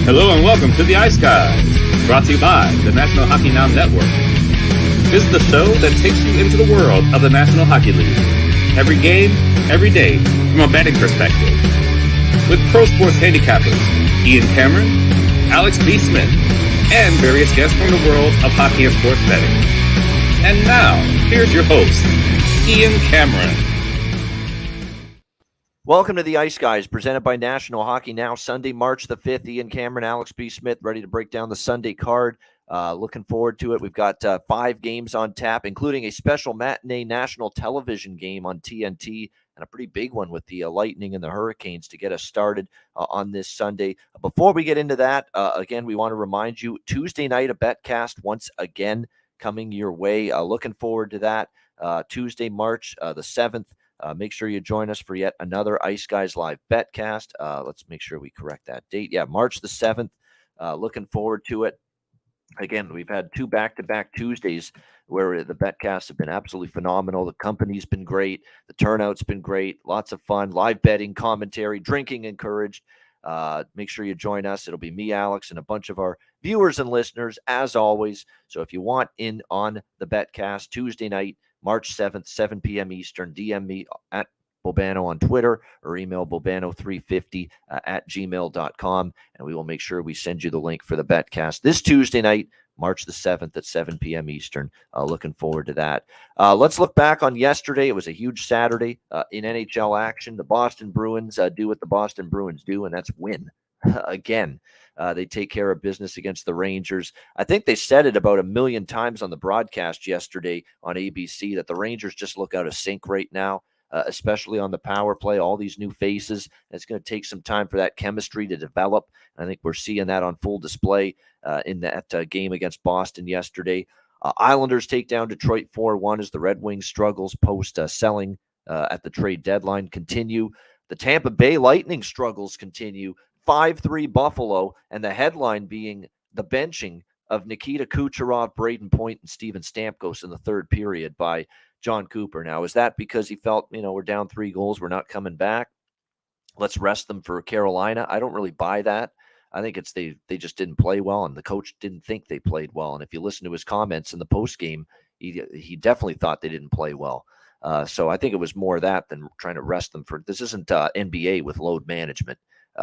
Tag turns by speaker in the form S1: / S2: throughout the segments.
S1: Hello and welcome to the Ice Guys, brought to you by the National Hockey Now Network. This is the show that takes you into the world of the National Hockey League. Every game, every day, from a betting perspective. With pro sports handicappers, Ian Cameron, Alex B. Smith, and various guests from the world of hockey and sports betting. And now, here's your host, Ian Cameron.
S2: Welcome to the Ice Guys, presented by National Hockey Now, Sunday, March the 5th. Ian Cameron, Alex B. Smith, ready to break down the Sunday card. Looking forward to it. We've got 5 games on tap, including a special matinee national television game on TNT, and a pretty big one with the Lightning and the Hurricanes to get us started on this Sunday. Before we get into that, again, we want to remind you, Tuesday night, a betcast once again coming your way. Looking forward to that. Tuesday, March the 7th. Make sure you join us for yet another Ice Guys Live betcast. Let's make sure we correct that date. Yeah, March the 7th. Looking forward to it. Again, we've had 2 back-to-back Tuesdays where the betcasts have been absolutely phenomenal. The company's been great. The turnout's been great. Lots of fun. Live betting, commentary, drinking encouraged. Make sure you join us. It'll be me, Alex, and a bunch of our viewers and listeners, as always. So if you want in on the betcast, Tuesday night, March 7th, 7 p.m. Eastern, DM me at Bobano on Twitter or email bobano350 at gmail.com, and we will make sure we send you the link for the betcast this Tuesday night, March the 7th at 7 p.m. Eastern. Looking forward to that. Let's look back on yesterday. It was a huge Saturday in NHL action. The Boston Bruins do what the Boston Bruins do, and that's win again. They take care of business against the Rangers. I think they said it about 1 million times on the broadcast yesterday on ABC that the Rangers just look out of sync right now, especially on the power play, all these new faces. It's going to take some time for that chemistry to develop. I think we're seeing that on full display in that game against Boston yesterday. Islanders take down Detroit 4-1 as the Red Wings struggles post-selling at the trade deadline continue. The Tampa Bay Lightning struggles continue. 5-3 Buffalo, and the headline being the benching of Nikita Kucherov, Braden Point, and Steven Stamkos in the third period by John Cooper. Now, is that because he felt, we're down 3 goals, we're not coming back, let's rest them for Carolina? I don't really buy that. I think it's they just didn't play well, and the coach didn't think they played well. And if you listen to his comments in the postgame, he definitely thought they didn't play well. So I think it was more that than trying to rest them for. This isn't NBA with load management.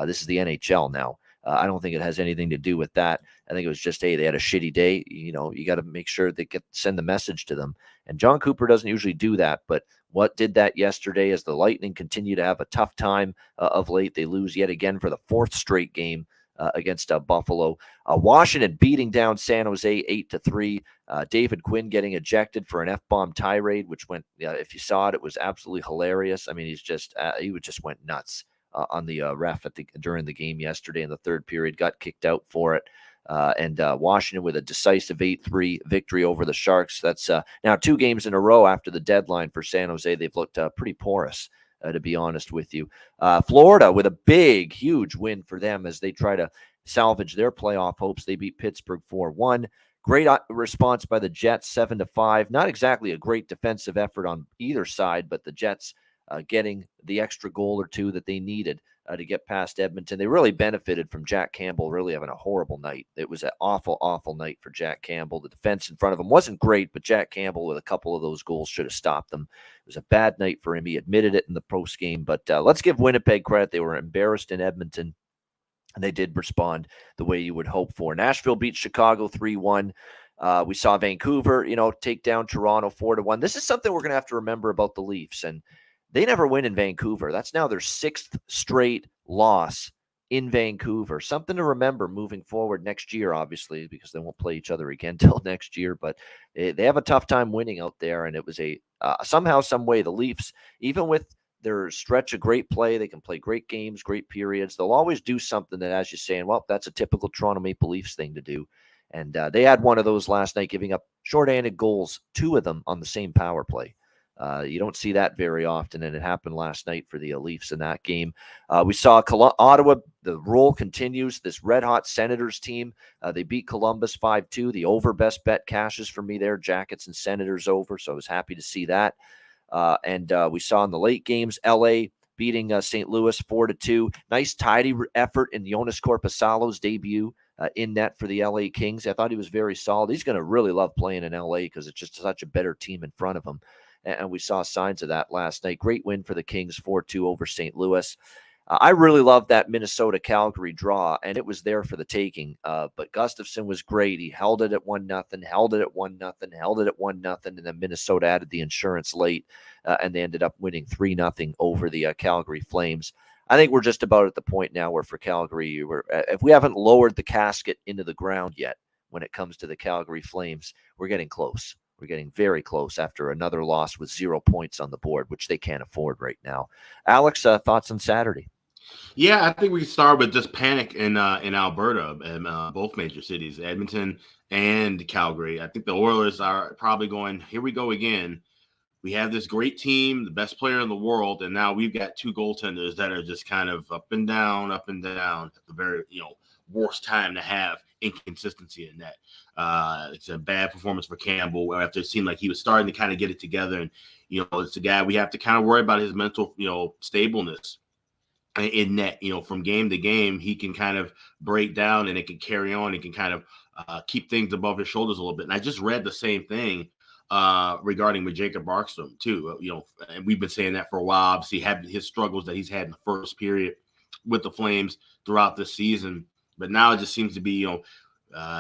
S2: This is the NHL now. I don't think it has anything to do with that. I think it was just, hey, they had a shitty day. You got to make sure they send the message to them. And John Cooper doesn't usually do that. But what did that yesterday as the Lightning continue to have a tough time of late. They lose yet again for the 4th straight game against Buffalo. Washington beating down San Jose 8-3. David Quinn getting ejected for an F-bomb tirade, which went, if you saw it, it was absolutely hilarious. I mean, he just went nuts. On the ref during the game yesterday in the third period, got kicked out for it. And Washington with a decisive 8-3 victory over the Sharks. That's now 2 games in a row after the deadline for San Jose. They've looked pretty porous, to be honest with you. Florida with a big, huge win for them as they try to salvage their playoff hopes. They beat Pittsburgh 4-1. Great response by the Jets, 7-5. Not exactly a great defensive effort on either side, but the Jets getting the extra goal or 2 that they needed to get past Edmonton. They really benefited from Jack Campbell really having a horrible night. It was an awful, awful night for Jack Campbell. The defense in front of him wasn't great, but Jack Campbell with a couple of those goals should have stopped them. It was a bad night for him. He admitted it in the post game, but let's give Winnipeg credit. They were embarrassed in Edmonton, and they did respond the way you would hope for. Nashville beat Chicago 3-1. We saw Vancouver, take down Toronto 4-1. This is something we're going to have to remember about the Leafs, and they never win in Vancouver. That's now their 6th straight loss in Vancouver. Something to remember moving forward next year, obviously, because they won't play each other again till next year. But they have a tough time winning out there, and it was somehow, some way, the Leafs, even with their stretch of great play, they can play great games, great periods. They'll always do something that, as you're saying, well, that's a typical Toronto Maple Leafs thing to do. And they had one of those last night, giving up shorthanded goals, 2 of them on the same power play. You don't see that very often, and it happened last night for the Leafs in that game. We saw Ottawa. The roll continues. This red-hot Senators team, they beat Columbus 5-2. The over best bet cashes for me there, Jackets and Senators over, so I was happy to see that. And we saw in the late games, LA beating St. Louis 4-2. Nice tidy effort in Jonas Korpisalo's debut in net for the LA Kings. I thought he was very solid. He's going to really love playing in LA because it's just such a better team in front of him. And we saw signs of that last night. Great win for the Kings, 4-2 over St. Louis. I really loved that Minnesota-Calgary draw, and it was there for the taking. But Gustafsson was great. He held it at 1-0, held it at 1-0, held it at 1-0, and then Minnesota added the insurance late, and they ended up winning 3-0 over the Calgary Flames. I think we're just about at the point now where for Calgary, if we haven't lowered the casket into the ground yet when it comes to the Calgary Flames, we're getting close. We're getting very close after another loss with 0 points on the board, which they can't afford right now. Alex, thoughts on Saturday?
S3: Yeah, I think we start with just panic in Alberta and both major cities, Edmonton and Calgary. I think the Oilers are probably going, here we go again. We have this great team, the best player in the world, and now we've got two goaltenders that are just kind of up and down at the very worst time to have inconsistency in net. It's a bad performance for Campbell after it seemed like he was starting to kind of get it together, and it's a guy we have to kind of worry about his mental stableness in net. From game to game, he can kind of break down and it can carry on. It can kind of keep things above his shoulders a little bit. And I just read the same thing regarding with Jacob Markstrom too. And we've been saying that for a while. Obviously, had his struggles that he's had in the first period with the Flames throughout this season, but now it just seems to be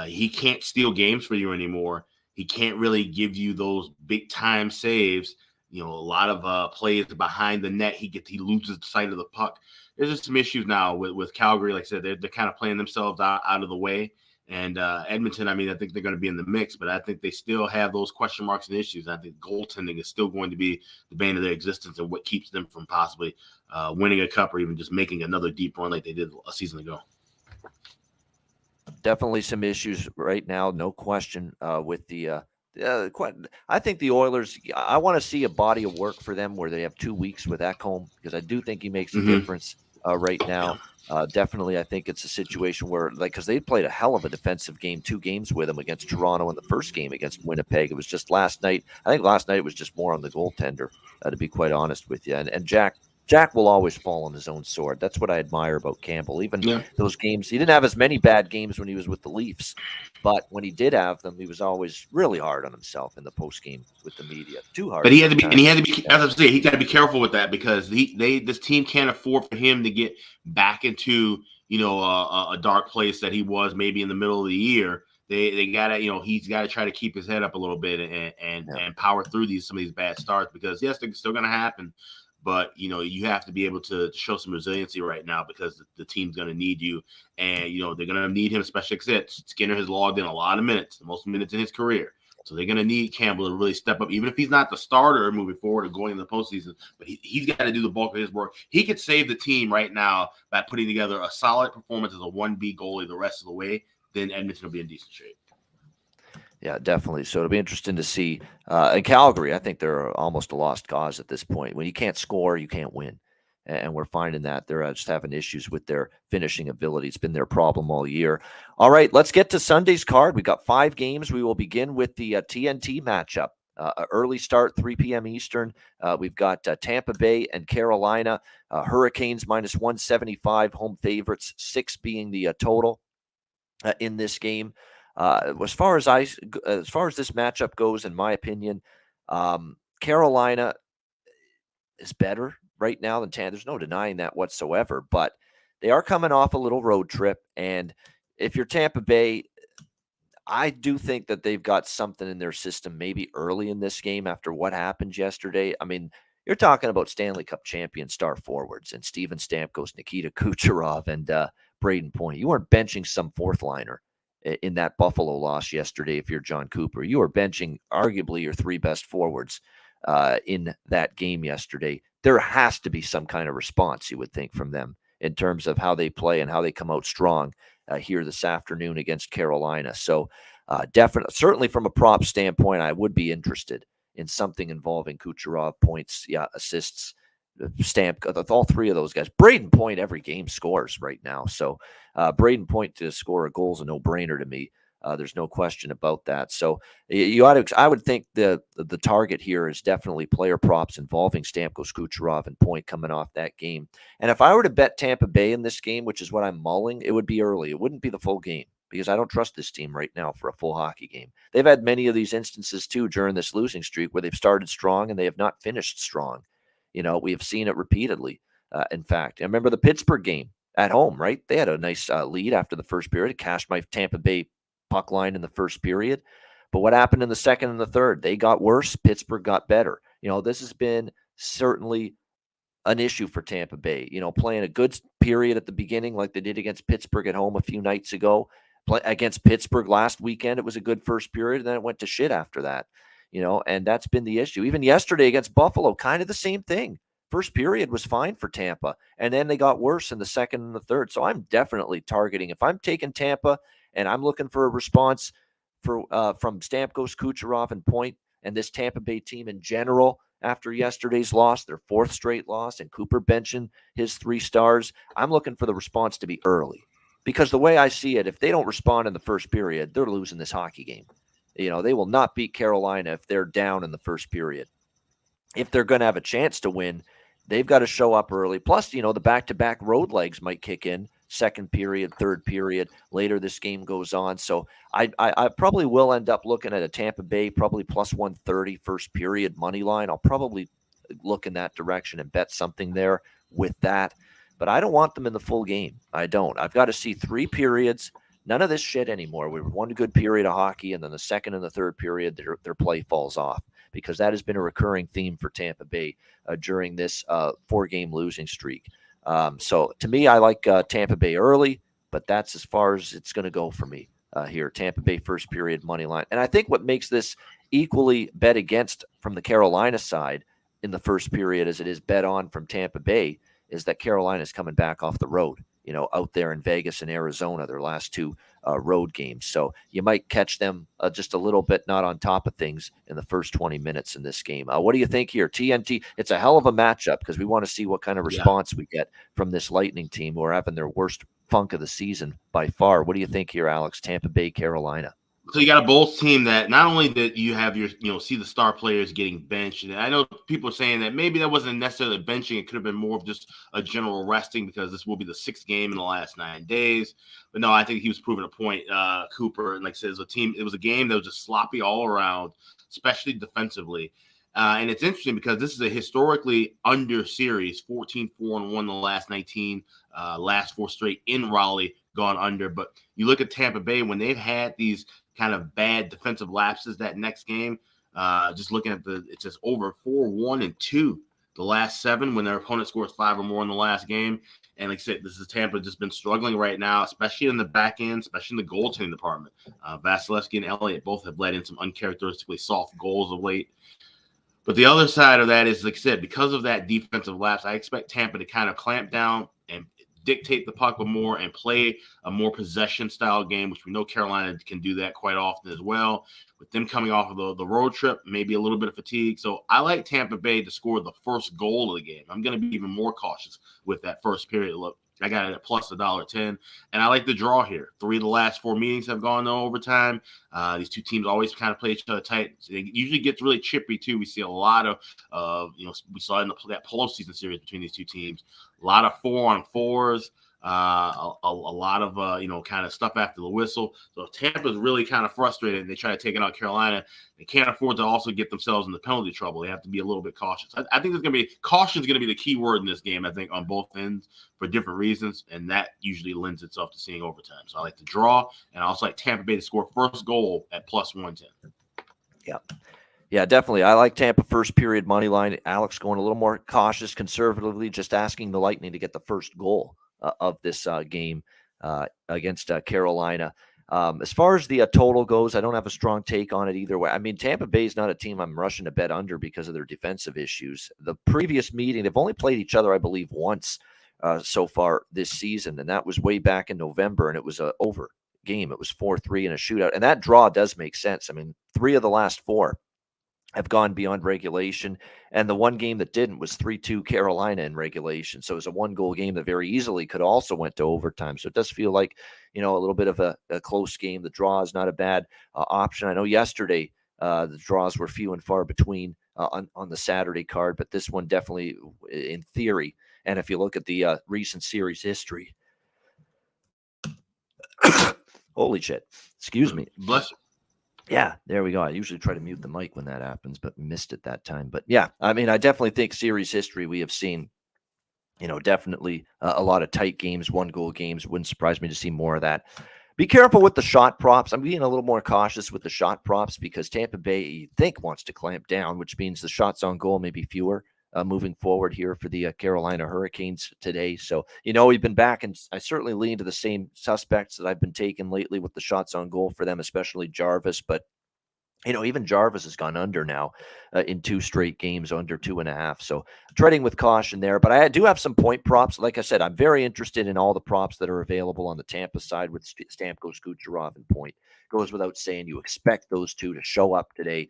S3: he can't steal games for you anymore. He can't really give you those big time saves. A lot of plays behind the net. He loses the sight of the puck. There's just some issues now with Calgary. Like I said, they're kind of playing themselves out of the way. And Edmonton, I think they're going to be in the mix, but I think they still have those question marks and issues. I think goaltending is still going to be the bane of their existence and what keeps them from possibly winning a cup or even just making another deep run like they did a season ago.
S2: Definitely some issues right now, no question, with the I think the Oilers, I want to see a body of work for them where they have 2 weeks with Ekholm, because I do think he makes a difference right now. Definitely, I think it's a situation where, because they played a hell of a defensive game, 2 games with him against Toronto in the first game against Winnipeg. It was just last night. I think last night it was just more on the goaltender, to be quite honest with you. And Jack will always fall on his own sword. That's what I admire about Campbell. Even those games, he didn't have as many bad games when he was with the Leafs, but when he did have them, he was always really hard on himself in the post game with the media. Too hard. But
S3: he had to be, and he had to be. As I say, he got to be careful with that because this team can't afford for him to get back into a dark place that he was maybe in the middle of the year. They gotta he's got to try to keep his head up a little bit and power through some of these bad starts, because yes, they're still going to happen. But, you have to be able to show some resiliency right now because the team's going to need you. And, they're going to need him, especially because Skinner has logged in a lot of minutes, the most minutes in his career. So they're going to need Campbell to really step up, even if he's not the starter moving forward or going into the postseason. But he's got to do the bulk of his work. He could save the team right now by putting together a solid performance as a 1B goalie the rest of the way. Then Edmonton will be in decent shape.
S2: Yeah, definitely. So it'll be interesting to see. In Calgary, I think they're almost a lost cause at this point. When you can't score, you can't win. And we're finding that they're just having issues with their finishing ability. It's been their problem all year. All right, let's get to Sunday's card. We've got 5 games. We will begin with the TNT matchup. Early start, 3 p.m. Eastern. We've got Tampa Bay and Carolina. Hurricanes minus 175, home favorites, 6 being the total in this game. As far as this matchup goes, in my opinion, Carolina is better right now than Tampa. There's no denying that whatsoever, but they are coming off a little road trip. And if you're Tampa Bay, I do think that they've got something in their system maybe early in this game after what happened yesterday. You're talking about Stanley Cup champion star forwards and Steven Stamkos, Nikita Kucherov, and Braden Point. You weren't benching some fourth liner in that Buffalo loss yesterday. If you're John Cooper, you are benching arguably your 3 best forwards in that game yesterday. There has to be some kind of response, you would think, from them in terms of how they play and how they come out strong here this afternoon against Carolina. So certainly from a prop standpoint, I would be interested in something involving Kucherov, points, assists, Stamp, all 3 of those guys. Braden Point every game scores right now. So Braden Point to score a goal is a no-brainer to me. There's no question about that. So you ought to. I would think the target here is definitely player props involving Stamkos, Kucherov, and Point coming off that game. And if I were to bet Tampa Bay in this game, which is what I'm mulling, it would be early. It wouldn't be the full game because I don't trust this team right now for a full hockey game. They've had many of these instances too during this losing streak where they've started strong and they have not finished strong. We have seen it repeatedly. In fact, I remember the Pittsburgh game at home, right? They had a nice lead after the first period. It cashed my Tampa Bay puck line in the first period. But what happened in the second and the third? They got worse. Pittsburgh got better. This has been certainly an issue for Tampa Bay. Playing a good period at the beginning like they did against Pittsburgh at home a few nights ago. Against Pittsburgh last weekend, it was a good first period, and then it went to shit after that. And that's been the issue. Even yesterday against Buffalo, kind of the same thing. First period was fine for Tampa, and then they got worse in the second and the third. So I'm definitely targeting, if I'm taking Tampa and I'm looking for a response from Stamkos, Kucherov, and Point, and this Tampa Bay team in general after yesterday's loss, their fourth straight loss, and Cooper benching his 3 stars, I'm looking for the response to be early. Because the way I see it, if they don't respond in the first period, they're losing this hockey game. They will not beat Carolina if they're down in the first period. If they're going to have a chance to win, they've got to show up early. Plus, the back-to-back road legs might kick in. Second period, third period, later this game goes on. So I probably will end up looking at a Tampa Bay, probably plus 130 first period money line. I'll probably look in that direction and bet something there with that. But I don't want them in the full game. I don't. I've got to see 3 periods. None of this shit anymore. We have one good period of hockey, and then the second and the third period, their play falls off, because that has been a recurring theme for Tampa Bay during this 4-game losing streak. So to me, I like Tampa Bay early, but that's as far as it's going to go for me here. Tampa Bay first period money line. And I think what makes this equally bet against from the Carolina side in the first period as it is bet on from Tampa Bay is that Carolina is coming back off the road, out there in Vegas and Arizona, their last 2 road games. So you might catch them just a little bit not on top of things in the first 20 minutes in this game. What do you think here? TNT, it's a hell of a matchup because we want to see what kind of response we get from this Lightning team who are having their worst funk of the season by far. What do you think here, Alex? Tampa Bay, Carolina.
S3: So you got a Bulls team that not only that you have your, see the star players getting benched. And I know people are saying that maybe that wasn't necessarily benching. It could have been more of just a general resting because this will be the 6th game in the last 9 days. But no, I think he was proving a point, Cooper. And like I said, it was a game that was just sloppy all around, especially defensively. And it's interesting because this is a historically under series, 14-4-1 the last 19, last 4 straight in Raleigh gone under. But you look at Tampa Bay when they've had these kind of bad defensive lapses that next game, just looking at it's just over 4-1-2 the last 7 when their opponent scores 5 or more in the last game. And like I said, this is Tampa just been struggling right now, especially in the back end, especially in the goaltending department. Vasilevsky and Elliott both have let in some uncharacteristically soft goals of late. But the other side of that is, like I said, because of that defensive lapse, I expect Tampa to kind of clamp down and dictate the puck more and play a more possession style game, which we know Carolina can do that quite often as well. With them coming off of the road trip, maybe a little bit of fatigue. So I like Tampa Bay to score the first goal of the game. I'm going to be even more cautious with that first period look. I got it at plus $1.10. And I like the draw here. 3 of the last 4 meetings have gone to overtime. These 2 teams always kind of play each other tight. So it usually gets really chippy, too. We see a lot of we saw in that postseason series between these 2 teams, a lot of 4-on-4s. A lot of kind of stuff after the whistle. So if Tampa's really kind of frustrated and they try to take it out Carolina, they can't afford to also get themselves into penalty trouble. They have to be a little bit cautious. I think caution is going to be the key word in this game, I think, on both ends for different reasons, and that usually lends itself to seeing overtime. So I like to draw, and I also like Tampa Bay to score first goal at plus 110.
S2: Yeah, definitely. I like Tampa first period money line. Alex going a little more cautious, conservatively, just asking the Lightning to get the first goal of this game against Carolina. As far as the total goes, I don't have a strong take on it either way. I mean, Tampa Bay is not a team I'm rushing to bet under because of their defensive issues. The previous meeting, they've only played each other, I believe, once so far this season, and that was way back in November, and it was an over game. It was 4-3 in a shootout, and that draw does make sense. I mean, 3 of the last 4 have gone beyond regulation. And the one game that didn't was 3-2 Carolina in regulation. So it was a 1-goal game that very easily could also went to overtime. So it does feel like, a little bit of a close game. The draw is not a bad option. I know yesterday the draws were few and far between on the Saturday card, but this one definitely in theory. And if you look at the recent series history, holy shit, excuse me.
S3: Bless you.
S2: Yeah, there we go. I usually try to mute the mic when that happens, but missed it that time. But yeah, I mean, I definitely think series history we have seen, definitely a lot of tight games, 1-goal games. Wouldn't surprise me to see more of that. Be careful with the shot props. I'm being a little more cautious with the shot props because Tampa Bay, you think, wants to clamp down, which means the shots on goal may be fewer moving forward here for the Carolina Hurricanes today. So, we've been back, and I certainly lean to the same suspects that I've been taking lately with the shots on goal for them, especially Jarvis. But even Jarvis has gone under now in 2 straight games, under 2.5. So treading with caution there. But I do have some point props. Like I said, I'm very interested in all the props that are available on the Tampa side with Stamkos, Kucherov, and Point. Goes without saying, you expect those 2 to show up today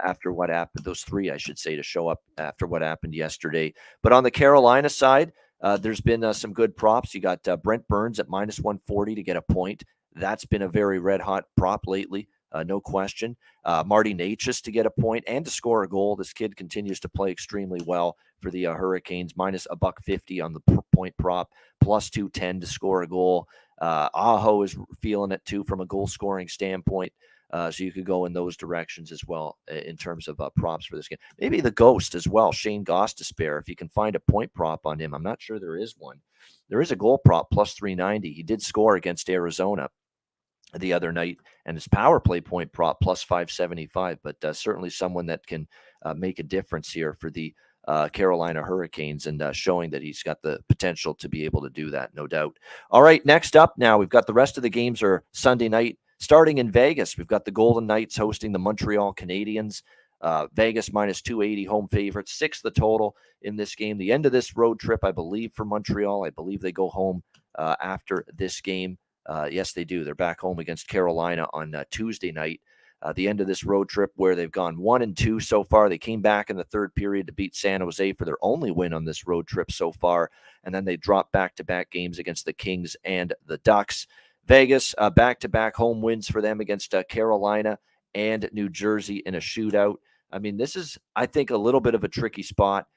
S2: after what happened. Those 3, I should say, to show up after what happened yesterday. But on the Carolina side, there's been some good props. You got Brent Burns at -140 to get a point. That's been a very red-hot prop lately. No question. Marty Necas to get a point and to score a goal. This kid continues to play extremely well for the Hurricanes. -150 on the point prop, +210 to score a goal. Aho is feeling it too from a goal scoring standpoint. So you could go in those directions as well in terms of props for this game. Maybe the Ghost as well, Shane Goss to spare. If you can find a point prop on him, I'm not sure there is one. There is a goal prop +390. He did score against Arizona the other night, and his power play point prop +575, but certainly someone that can make a difference here for the Carolina Hurricanes, and showing that he's got the potential to be able to do that, no doubt. All right, next up now, we've got the rest of the games are Sunday night, starting in Vegas. We've got the Golden Knights hosting the Montreal Canadiens. Vegas -280 home favorites, 6 the total in this game. The end of this road trip, I believe, for Montreal. I believe they go home after this game. Yes, they do. They're back home against Carolina on Tuesday night. The end of this road trip where they've gone 1-2 so far. They came back in the third period to beat San Jose for their only win on this road trip so far. And then they dropped back-to-back games against the Kings and the Ducks. Vegas, back-to-back home wins for them against Carolina and New Jersey in a shootout. I mean, this is, I think, a little bit of a tricky spot,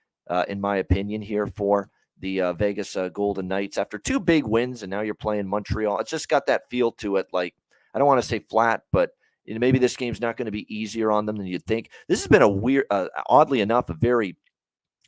S2: in my opinion, here for the Vegas Golden Knights after 2 big wins, and now you're playing Montreal. It's just got that feel to it. Like, I don't want to say flat, but maybe this game's not going to be easier on them than you'd think. This has been a weird, oddly enough, a very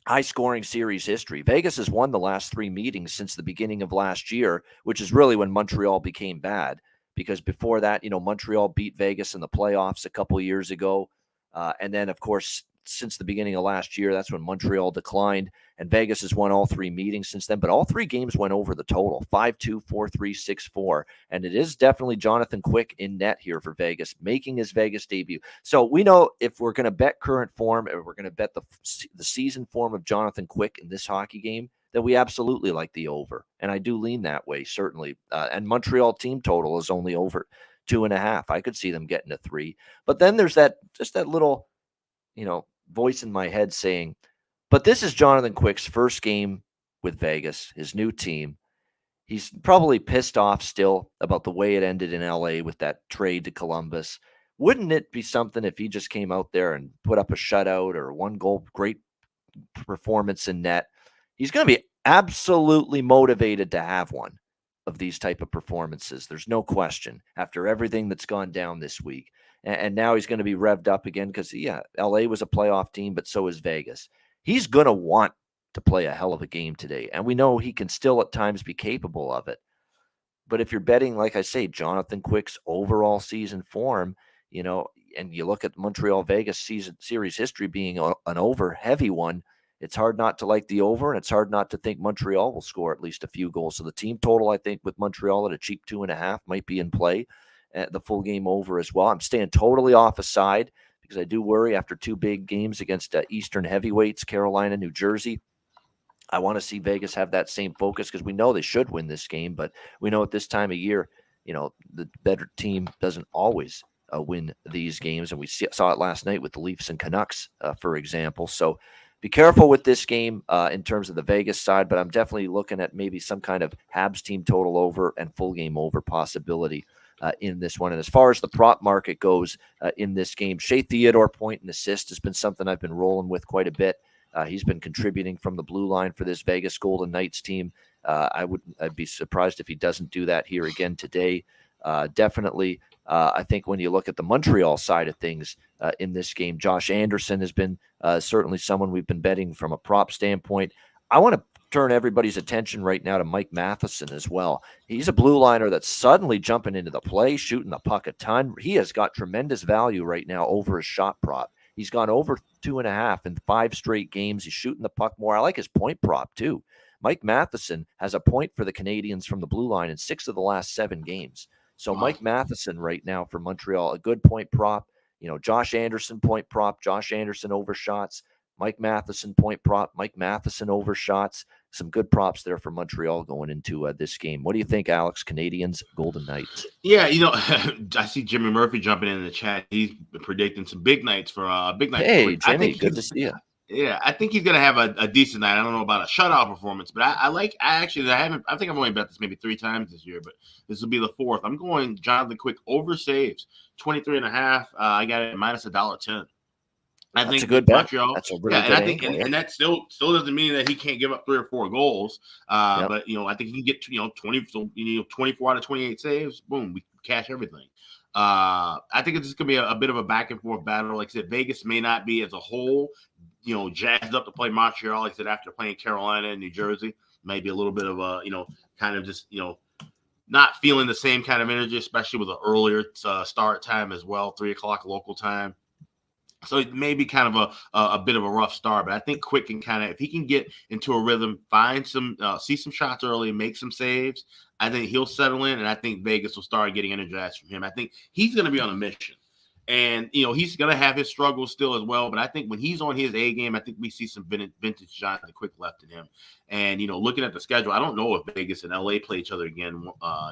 S2: high-scoring series history. Vegas has won the last 3 meetings since the beginning of last year, which is really when Montreal became bad. Because before that, Montreal beat Vegas in the playoffs a couple years ago, and then, of course, since the beginning of last year, that's when Montreal declined, and Vegas has won all 3 meetings since then, but all 3 games went over the total, 5-2, 4-3, 6-4, and it is definitely Jonathan Quick in net here for Vegas, making his Vegas debut. So we know if we're going to bet current form, or we're going to bet the season form of Jonathan Quick in this hockey game, that we absolutely like the over, and I do lean that way, certainly. And Montreal team total is only over 2.5. I could see them getting to 3, but then there's that little, voice in my head saying, but this is Jonathan Quick's first game with Vegas, his new team. He's probably pissed off still about the way it ended in LA with that trade to Columbus. Wouldn't it be something if he just came out there and put up a shutout or 1 goal, great performance in net? He's going to be absolutely motivated to have one of these type of performances. There's no question after everything that's gone down this week. And now he's going to be revved up again because, LA was a playoff team, but so is Vegas. He's going to want to play a hell of a game today. And we know he can still at times be capable of it. But if you're betting, like I say, Jonathan Quick's overall season form, and you look at Montreal-Vegas series history being an over heavy one, it's hard not to like the over, and it's hard not to think Montreal will score at least a few goals. So the team total, I think, with Montreal at a cheap 2.5 might be in play. The full game over as well. I'm staying totally off a side because I do worry after 2 big games against Eastern heavyweights, Carolina, New Jersey. I want to see Vegas have that same focus because we know they should win this game, but we know at this time of year, the better team doesn't always win these games. And we saw it last night with the Leafs and Canucks, for example. So be careful with this game in terms of the Vegas side, but I'm definitely looking at maybe some kind of Habs team total over and full game over possibility in this one. And as far as the prop market goes in this game, Shea Theodore point and assist has been something I've been rolling with quite a bit. He's been contributing from the blue line for this Vegas Golden Knights team. I'd be surprised if he doesn't do that here again today. Definitely, I think when you look at the Montreal side of things in this game, Josh Anderson has been certainly someone we've been betting from a prop standpoint. I want to turn everybody's attention right now to Mike Matheson as well. He's a blue liner that's suddenly jumping into the play, shooting the puck a ton. He has got tremendous value right now over his shot prop. He's gone over 2.5 in 5 straight games. He's shooting the puck more. I like his point prop too. Mike Matheson has a point for the Canadiens from the blue line in 6 of the last 7 games. So Mike Matheson right now for Montreal, a good point prop. Josh Anderson point prop, Josh Anderson over shots, Mike Matheson point prop, Mike Matheson over shots. Some good props there for Montreal going into this game. What do you think, Alex? Canadiens, Golden Knights.
S3: Yeah, I see Jimmy Murphy jumping in the chat. He's predicting some big nights for big nights.
S2: Hey, Jimmy, good to see you.
S3: Yeah, I think he's gonna have a decent night. I don't know about a shutout performance, but I think I've only bet this maybe 3 times this year, but this will be the 4th. I'm going Jonathan Quick over saves 23.5. I got it at minus $1.10.
S2: That's a good bet.
S3: Montreal,
S2: that's a really good angle,
S3: and that still doesn't mean that he can't give up 3 or 4 goals. But I think he can get 24 out of 28 saves. Boom, we cash everything. I think it's just gonna be a bit of a back and forth battle. Like I said, Vegas may not be as a whole, jazzed up to play Montreal. Like I said, after playing Carolina and New Jersey, maybe a little bit of a kind of just not feeling the same kind of energy, especially with an earlier start time as well, 3:00 local time. So it may be kind of a bit of a rough start, but I think Quick can kind of, if he can get into a rhythm, find some, see some shots early, make some saves, I think he'll settle in, and I think Vegas will start getting energized from him. I think he's going to be on a mission. And, he's going to have his struggles still as well. But I think when he's on his A game, I think we see some vintage Jonathan Quick left in him. And, looking at the schedule, I don't know if Vegas and LA play each other again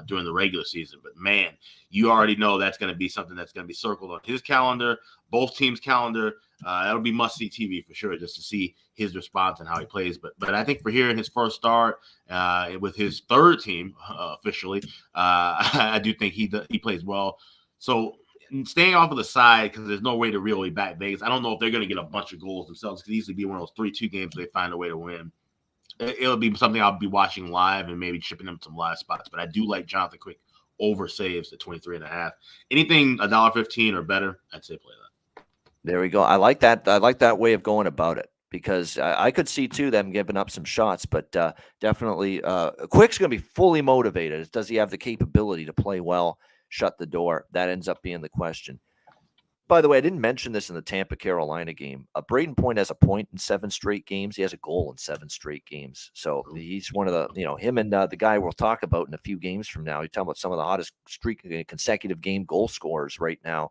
S3: during the regular season. But, man, you already know that's going to be something that's going to be circled on his calendar, both teams' calendar. That'll be must-see TV for sure, just to see his response and how he plays. But I think for here in his first start with his 3rd team officially, I do think he plays well. So, staying off of the side, because there's no way to really back Vegas. I don't know if they're going to get a bunch of goals themselves. It could easily be one of those 3-2 games where they find a way to win. It'll be something I'll be watching live and maybe chipping them some live spots. But I do like Jonathan Quick over saves at 23.5. Anything $1.15 or better, I'd say play that.
S2: There we go. I like that. I like that way of going about it, because I could see too them giving up some shots, but definitely Quick's going to be fully motivated. Does he have the capability to play well? Shut the door. That ends up being the question. By the way, I didn't mention this in the Tampa Carolina game. Braden Point has a point in 7 straight games. He has a goal in 7 straight games. So he's one of the, him and the guy we'll talk about in a few games from now. You're talking about some of the hottest consecutive game goal scorers right now.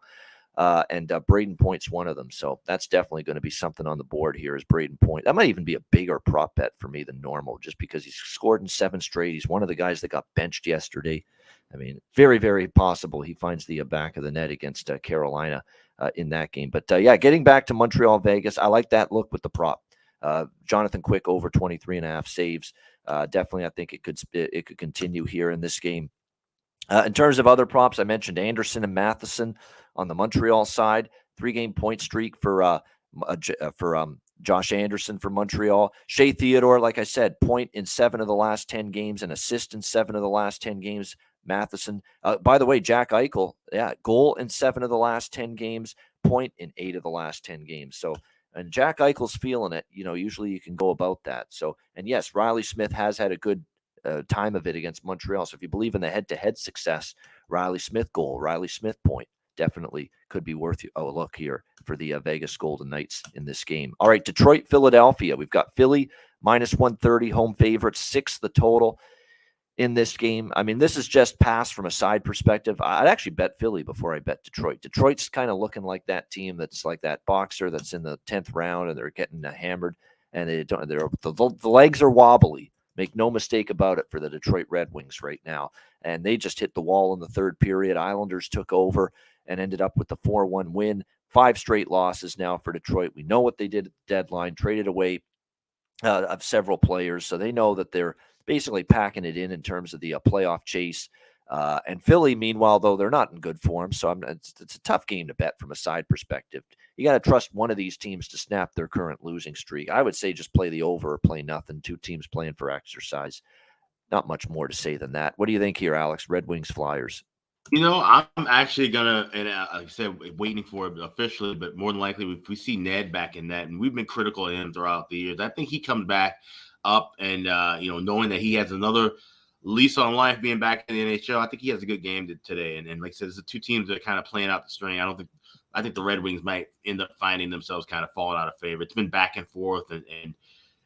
S2: And Braden Point's one of them. So that's definitely going to be something on the board here is Braden Point. That might even be a bigger prop bet for me than normal, just because he's scored in 7 straight. He's one of the guys that got benched yesterday. I mean, very, very possible he finds the back of the net against Carolina in that game. But getting back to Montreal, Vegas, I like that look with the prop. Jonathan Quick over 23.5 saves. Definitely, I think it could continue here in this game. In terms of other props, I mentioned Anderson and Matheson on the Montreal side. 3-game point streak for Josh Anderson for Montreal. Shea Theodore, like I said, point in 7 of the last 10 games and assist in 7 of the last 10 games. Matheson. By the way, Jack Eichel, goal in 7 of the last 10 games, point in 8 of the last 10 games. So, and Jack Eichel's feeling it. Usually you can go about that. So, and yes, Riley Smith has had a good time of it against Montreal. So if you believe in the head-to-head success, Riley Smith goal, Riley Smith point, definitely could be worth a look here for the Vegas Golden Knights in this game. All right, Detroit, Philadelphia. We've got Philly minus 130, home favorites, 6 the total in this game. I mean, this is just pass from a side perspective. I'd actually bet Philly before I bet Detroit. Detroit's kind of looking like that team that's like that boxer that's in the 10th round and they're getting hammered, and the legs are wobbly. Make no mistake about it for the Detroit Red Wings right now. And they just hit the wall in the 3rd period. Islanders took over. and ended up with the 4-1 win. 5 straight losses now for Detroit. We know what they did at the deadline, traded away of several players, so they know that they're basically packing it in terms of the playoff chase. And Philly, meanwhile, though, they're not in good form, so it's a tough game to bet from a side perspective. You got to trust one of these teams to snap their current losing streak. I would say just play the over or play nothing. 2 teams playing for exercise. Not much more to say than that. What do you think here, Alex? Red Wings, Flyers.
S3: I'm actually gonna, and like I said, waiting for it officially, but more than likely, if we see Ned back in net, and we've been critical of him throughout the years, I think he comes back up, and knowing that he has another lease on life being back in the NHL, I think he has a good game today. And like I said, it's the 2 teams that are kind of playing out the string. I think the Red Wings might end up finding themselves kind of falling out of favor. It's been back and forth, and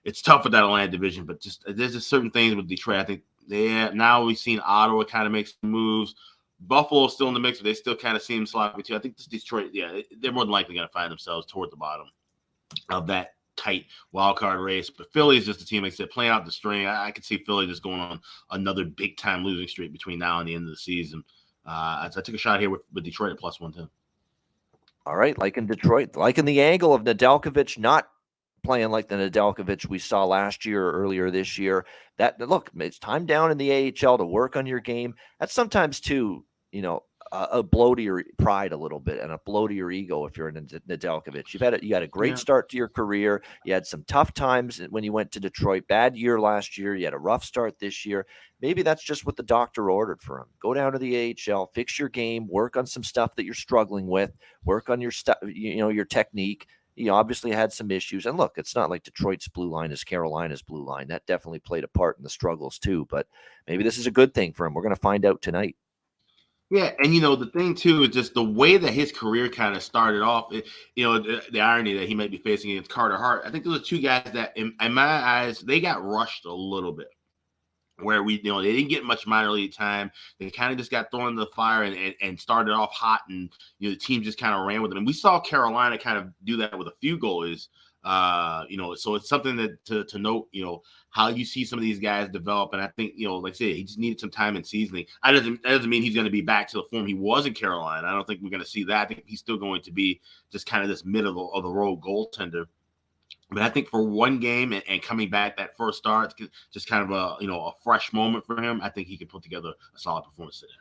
S3: it's tough with that Atlantic division, but there's just certain things with Detroit. I think now we've seen Ottawa kind of make some moves. Buffalo's still in the mix, but they still kind of seem sloppy too. I think this Detroit, they're more than likely going to find themselves toward the bottom of that tight wild card race. But Philly is just a team, like I said, playing out the string. I could see Philly just going on another big time losing streak between now and the end of the season. I took a shot here with Detroit at +110.
S2: All right, liking Detroit, liking the angle of Nedeljkovic not playing like the Nedeljkovic we saw last year or earlier this year. Look, it's time down in the AHL to work on your game. That's sometimes too, a blow to your pride a little bit and a blow to your ego if you're in Nedeljkovic. You had a great start to your career. You had some tough times when you went to Detroit. Bad year last year. You had a rough start this year. Maybe that's just what the doctor ordered for him. Go down to the AHL, fix your game, work on some stuff that you're struggling with, work on your stuff, your technique. He obviously had some issues. And look, it's not like Detroit's blue line is Carolina's blue line. That definitely played a part in the struggles too. But maybe this is a good thing for him. We're going to find out tonight.
S3: Yeah, and the thing too is just the way that his career kind of started off. The irony that he might be facing against Carter Hart. I think those are 2 guys that, in my eyes, they got rushed a little bit. Where they didn't get much minor league time. They kind of just got thrown into the fire and started off hot, and the team just kind of ran with them. And we saw Carolina kind of do that with a few goalies. So it's something that to note, how you see some of these guys develop. And I think, like I said, he just needed some time in seasoning. That doesn't mean he's going to be back to the form he was in Carolina. I don't think we're going to see that. I think he's still going to be just kind of this middle of the road goaltender. But I think for one game and coming back that first start, it's just kind of a fresh moment for him. I think he can put together a solid performance today.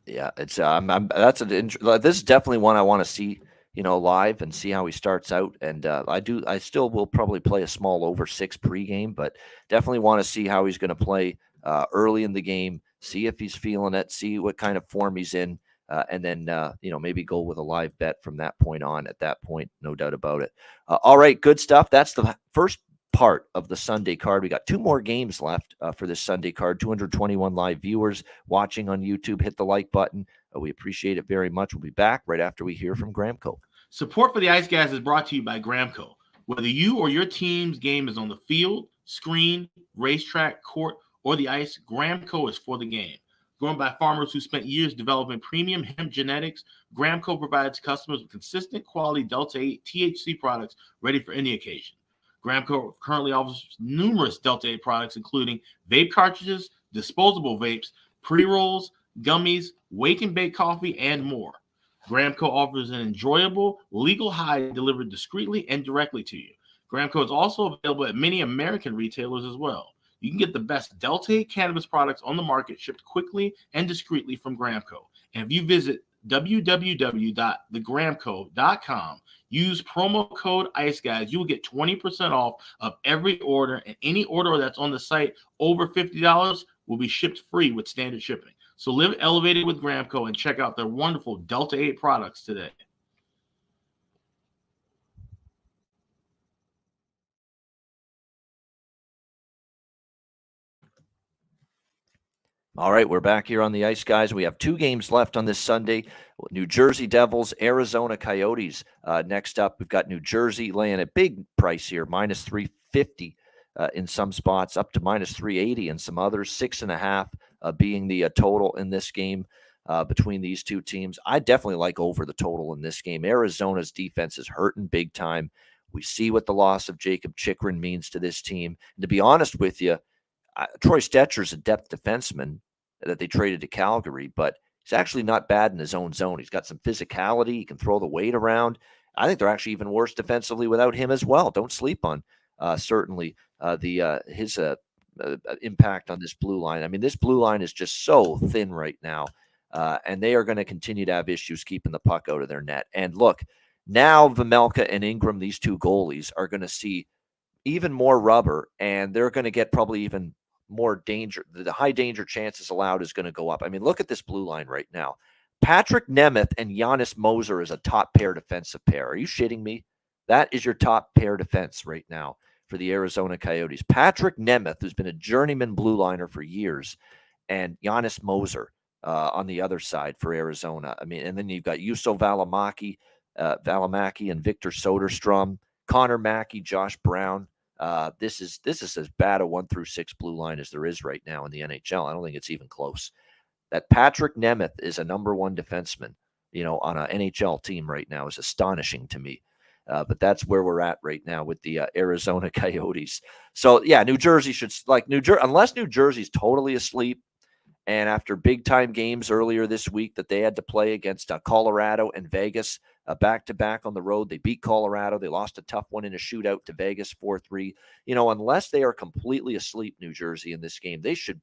S2: Yeah, it's this is definitely one I want to see, live and see how he starts out. And I still will probably play a small over 6 pregame, but definitely want to see how he's going to play early in the game. See if he's feeling it. See what kind of form he's in. And then, maybe go with a live bet from that point on. At that point, no doubt about it. All right, good stuff. That's the first part of the Sunday card. We got 2 more games left for this Sunday card. 221 live viewers watching on YouTube. Hit the like button. We appreciate it very much. We'll be back right after we hear from Gramco.
S3: Support for the Ice Guys is brought to you by Gramco. Whether you or your team's game is on the field, screen, racetrack, court, or the ice, Gramco is for the game. Grown by farmers who spent years developing premium hemp genetics, Gramco provides customers with consistent quality Delta 8 THC products ready for any occasion. Gramco currently offers numerous Delta 8 products, including vape cartridges, disposable vapes, pre-rolls, gummies, wake and bake coffee, and more. Gramco offers an enjoyable, legal high delivered discreetly and directly to you. Gramco is also available at many American retailers as well. You can get the best Delta 8 cannabis products on the market shipped quickly and discreetly from Gramco. And if you visit www.thegramco.com, use promo code ICEGUYS, you will get 20% off of every order, and any order that's on the site over $50 will be shipped free with standard shipping. So live elevated with Gramco and check out their wonderful Delta 8 products today.
S2: All right, we're back here on the Ice Guys. We have 2 games left on this Sunday. New Jersey Devils, Arizona Coyotes. Next up, we've got New Jersey laying a big price here, minus 350 in some spots, up to minus 380 in some others, 6.5 being the total in this game between these 2 teams. I definitely like over the total in this game. Arizona's defense is hurting big time. We see what the loss of Jacob Chikrin means to this team. And to be honest with you, Troy Stetcher's a depth defenseman that they traded to Calgary, but He's actually not bad in his own zone. He's got some physicality. He can throw the weight around. I think they're actually even worse defensively without him as well. Don't sleep on certainly his impact on this blue line. I mean, this blue line is just so thin right now, and they are going to continue to have issues keeping the puck out of their net. And look, now Vejmelka and Ingram, these two goalies, are going to see even more rubber, and they're going to get probably even more danger. The high danger chances allowed is going to go up. I mean, look at this blue line right now. Patrick Nemeth and Giannis Moser is a top pair defensive pair. Are you shitting me? That is your top pair defense right now for the Arizona Coyotes. Patrick Nemeth, who's been a journeyman blue liner for years, and Giannis Moser on the other side for Arizona. I mean, and then you've got Juuso Valimaki and Victor Soderstrom, Connor Mackey, Josh Brown. This is as bad a 1-6 blue line as there is right now in the NHL. I don't think it's even close. That Patrick Nemeth is a number one defenseman, on an NHL team right now is astonishing to me. But that's where we're at right now with the Arizona Coyotes. So yeah, New Jersey should unless New Jersey's totally asleep. And after big time games earlier this week that they had to play against Colorado and Vegas back-to-back on the road, they beat Colorado. They lost a tough one in a shootout to Vegas 4-3. Unless they are completely asleep, New Jersey, in this game, they should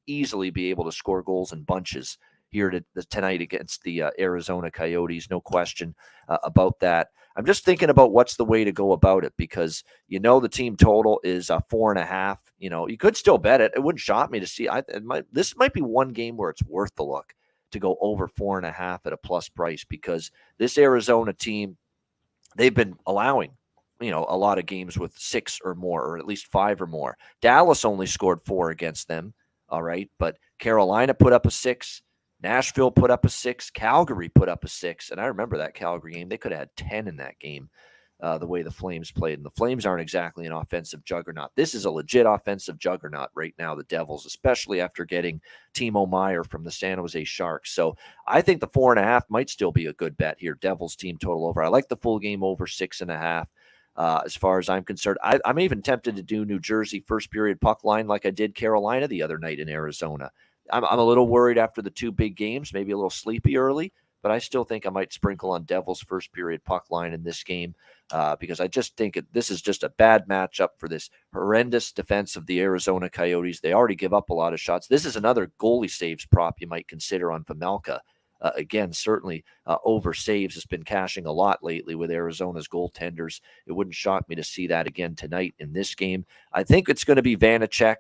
S2: easily be able to score goals in bunches here tonight against the Arizona Coyotes. No question about that. I'm just thinking about what's the way to go about it because, the team total is 4.5. You could still bet it. It wouldn't shock me to see. This might be one game where it's worth the look to go over 4.5 at a plus price because this Arizona team, they've been allowing, a lot of games with 6 or more, or at least 5 or more. Dallas only scored 4 against them. All right. But Carolina put up a 6. Nashville put up a 6. Calgary put up a 6. And I remember that Calgary game. They could have had 10 in that game, the way the Flames played. And the Flames aren't exactly an offensive juggernaut. This is a legit offensive juggernaut right now, the Devils, especially after getting Timo Meier from the San Jose Sharks. So I think the 4.5 might still be a good bet here. Devils team total over. I like the full game over 6.5. As far as I'm concerned, I'm even tempted to do New Jersey first period puck line like I did Carolina the other night in Arizona. I'm a little worried after the 2 big games, maybe a little sleepy early, but I still think I might sprinkle on Devils first period puck line in this game because I just think this is just a bad matchup for this horrendous defense of the Arizona Coyotes. They already give up a lot of shots. This is another goalie saves prop you might consider on Vejmelka. Again, certainly over saves has been cashing a lot lately with Arizona's goaltenders. It wouldn't shock me to see that again tonight in this game. I think it's going to be Vanacek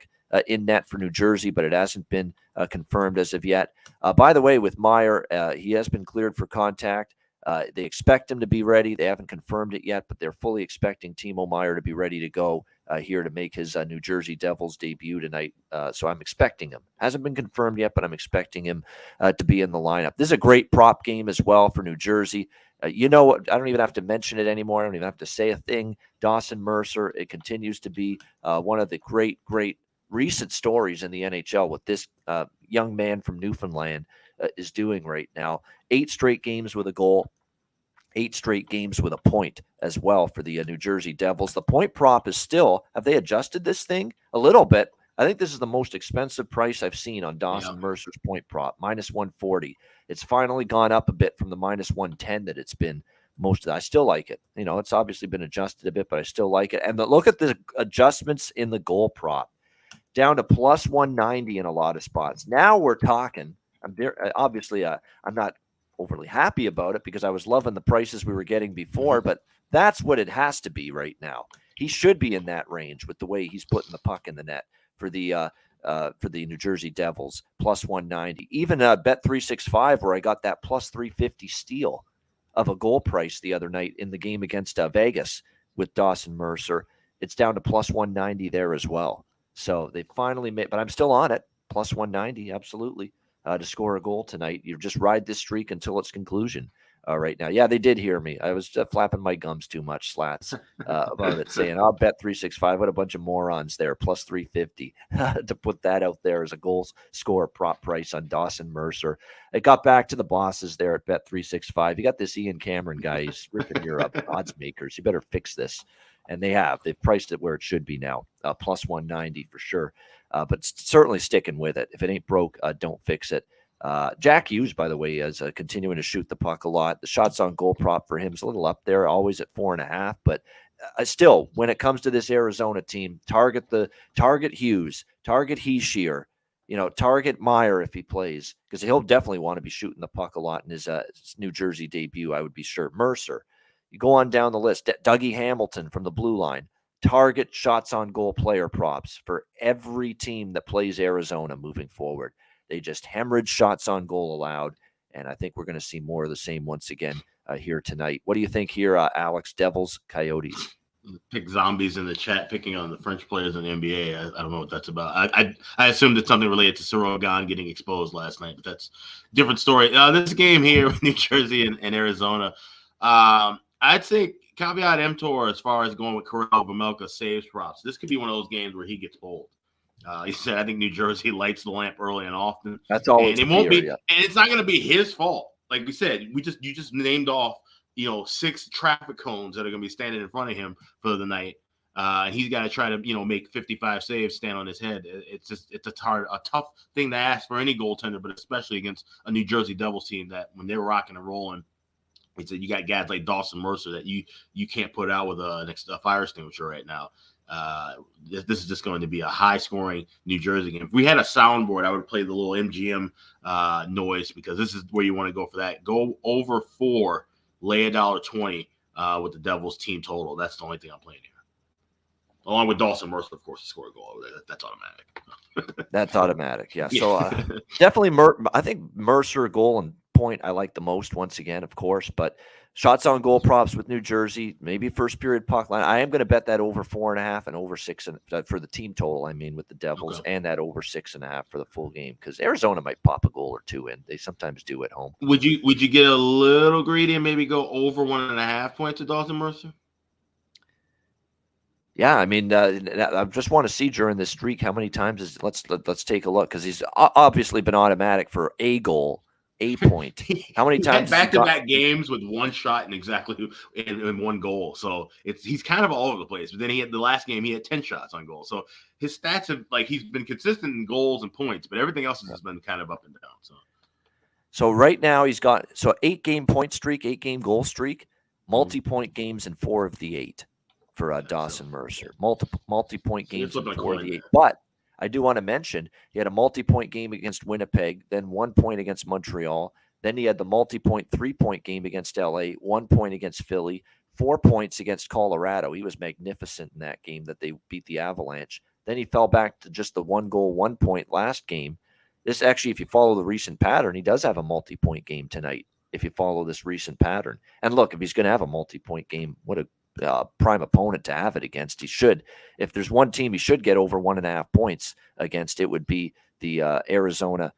S2: in net for New Jersey, but it hasn't been confirmed as of yet. By the way, with Meier, he has been cleared for contact. They expect him to be ready. They haven't confirmed it yet, but they're fully expecting Timo Meier to be ready to go here to make his New Jersey Devils debut tonight. So I'm expecting him. Hasn't been confirmed yet, but I'm expecting him to be in the lineup. This is a great prop game as well for New Jersey. I don't even have to mention it anymore. I don't even have to say a thing. Dawson Mercer, it continues to be one of the great recent stories in the NHL what this young man from Newfoundland is doing right now. 8 straight games with a goal, 8 straight games with a point as well for the New Jersey Devils. The point prop is still, have they adjusted this thing a little bit? I think this is the most expensive price I've seen on Dawson Mercer's point prop, -140. It's finally gone up a bit from the -110 that it's been most of the, I still like it. It's obviously been adjusted a bit, but I still like it. And look at the adjustments in the goal prop. Down to +190 in a lot of spots. Now we're talking. I'm not overly happy about it because I was loving the prices we were getting before, but that's what it has to be right now. He should be in that range with the way he's putting the puck in the net for the New Jersey Devils, +190. Even Bet365, where I got that +350 steal of a goal price the other night in the game against Vegas with Dawson Mercer, it's down to +190 there as well. So they finally made, but I'm still on it, +190, absolutely, to score a goal tonight. You just ride this streak until its conclusion right now. Yeah, they did hear me. I was flapping my gums too much, Slats, about it, saying, I'll bet 365. What a bunch of morons there, +350 to put that out there as a goal score prop price on Dawson Mercer. It got back to the bosses there at Bet 365. You got this Ian Cameron guy. He's ripping your odds makers. You better fix this. And they have. They've priced it where it should be now, +190 for sure. But certainly sticking with it. If it ain't broke, don't fix it. Jack Hughes, by the way, is continuing to shoot the puck a lot. The shots on goal prop for him is a little up there, always at 4.5. But still, when it comes to this Arizona team, target Hughes, target Heishier, target Meyer if he plays, because he'll definitely want to be shooting the puck a lot in his New Jersey debut, I would be sure. Mercer. You go on down the list. Dougie Hamilton from the blue line. Target shots on goal player props for every team that plays Arizona moving forward. They just hemorrhage shots on goal allowed, and I think we're going to see more of the same once again here tonight. What do you think here, Alex? Devils, Coyotes?
S3: Pick zombies in the chat, picking on the French players in the NBA. I don't know what that's about. I assumed it's something related to Sorogan getting exposed last night, but that's a different story. This game here with New Jersey and Arizona, I'd say caveat emptor as far as going with Karel Vejmelka saves props. This could be one of those games where he gets bold. He said, I think New Jersey lights the lamp early and often.
S2: That's all.
S3: And it won't be, and it's not going to be his fault. Like we said, you just named off, 6 traffic cones that are going to be standing in front of him for the night. He's got to try to, make 55 saves stand on his head. It's a tough thing to ask for any goaltender, but especially against a New Jersey Devils team that when they're rocking and rolling, you got guys like Dawson Mercer that you can't put out with a fire extinguisher right now. This is just going to be a high-scoring New Jersey game. If we had a soundboard, I would play the little MGM noise, because this is where you want to go for that. Go over 4, lay $1.20 with the Devils team total. That's the only thing I'm playing here. Along with Dawson Mercer, of course, to score a goal over there. That's automatic.
S2: That's automatic, yeah. So definitely, I think Mercer goal and point I like the most once again, of course, but shots on goal props with New Jersey, maybe first period puck line. I am going to bet that over 4.5 and over 6 for the team total. I mean, with the Devils, and that over 6.5 for the full game, because Arizona might pop a goal or two in. They sometimes do at home.
S3: Would you get a little greedy and maybe go over 1.5 points to Dawson Mercer?
S2: Yeah, I mean, I just want to see during this streak how many times let's take a look, because he's obviously been automatic for a goal. A point. How many times
S3: back-to-back games with one shot and exactly in one goal? So he's kind of all over the place. But then the last game he had 10 shots on goal. So his stats have he's been consistent in goals and points, but everything else has been kind of up and down.
S2: So right now he's got 8-game point streak, 8-game goal streak, multi-point games in 4 of the 8 for Dawson Mercer. Multi-point games in 4 of the 8, but I do want to mention he had a multi-point game against Winnipeg, then 1 point against Montreal. Then he had the multi-point 3-point game against LA, 1 point against Philly, 4 points against Colorado. He was magnificent in that game that they beat the Avalanche. Then he fell back to just the 1 goal, 1 point last game. This actually, if you follow the recent pattern, he does have a multi-point game tonight, if you follow this recent pattern. And look, if he's going to have a multi-point game, what a prime opponent to have it against. He should, if there's one team he should get over 1.5 points against, it would be the Arizona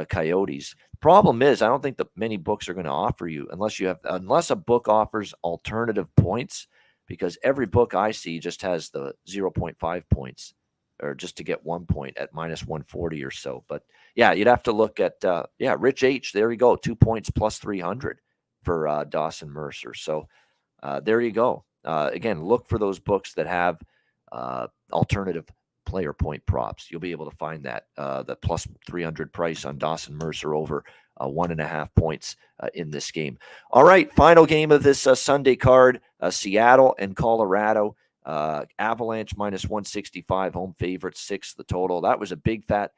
S2: Coyotes. Problem is, I don't think that many books are going to offer you unless a book offers alternative points, because every book I see just has the 0.5 points, or just to get 1 point at minus 140 or so. But yeah, you'd have to look at Rich H. There you go, 2 points plus 300 for Dawson Mercer. So there you go. Again, look for those books that have alternative player point props. You'll be able to find that the plus 300 price on Dawson Mercer over 1.5 points in this game. All right, final game of this Sunday card, Seattle and Colorado. Avalanche minus 165, home favorite, 6 the total. That was a big fat